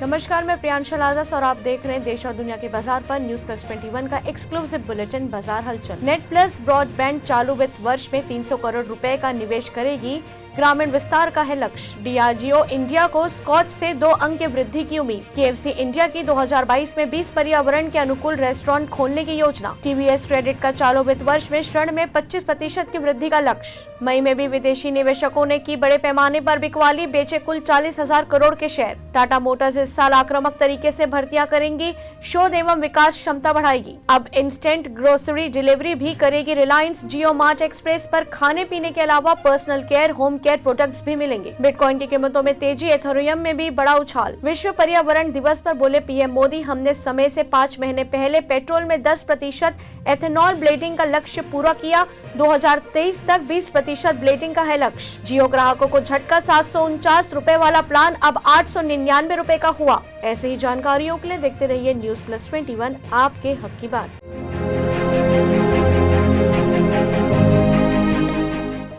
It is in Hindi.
नमस्कार, मैं प्रियांशा लाजस और आप देख रहे हैं देश और दुनिया के बाजार पर न्यूज प्लस 21 का एक्सक्लूसिव बुलेटिन बाजार हलचल। नेट प्लस ब्रॉडबैंड चालू वित्त वर्ष में 300 करोड़ रुपए का निवेश करेगी। ग्रामीण विस्तार का है लक्ष्य। डियाजियो इंडिया को स्कॉच से 2 अंक की वृद्धि की उम्मीद। केएफसी इंडिया की 2022 में 20 पर्यावरण के अनुकूल रेस्टोरेंट खोलने की योजना। टीवीएस क्रेडिट का चालू वित्त वर्ष में ऋण में 25% की वृद्धि का लक्ष्य। मई में भी विदेशी निवेशकों ने की बड़े पैमाने पर बिकवाली, बेचे कुल 40,000 करोड़ के शेयर। टाटा मोटर्स इस साल आक्रामक तरीके से भर्तियां करेंगी, शोध एवं विकास क्षमता बढ़ाएगी। अब इंस्टेंट ग्रोसरी डिलीवरी भी करेगी रिलायंस। जियो मार्ट एक्सप्रेस पर खाने पीने के अलावा personal care, home care products भी मिलेंगे। बिटकॉइन की कीमतों में तेजी, एथेरियम में भी बड़ा उछाल। विश्व पर्यावरण दिवस पर बोले पीएम मोदी, हमने समय से 5 महीने पहले पेट्रोल में 10% एथेनॉल ब्लेंडिंग का लक्ष्य पूरा किया। 2023 तक 20% ब्लेंडिंग का है लक्ष्य। जियो ग्राहकों को झटका, 749 रुपए वाला प्लान अब 899 रुपए का हुआ। ऐसे ही जानकारियों के लिए देखते रहिए न्यूज प्लस 21, आपके हक की बात।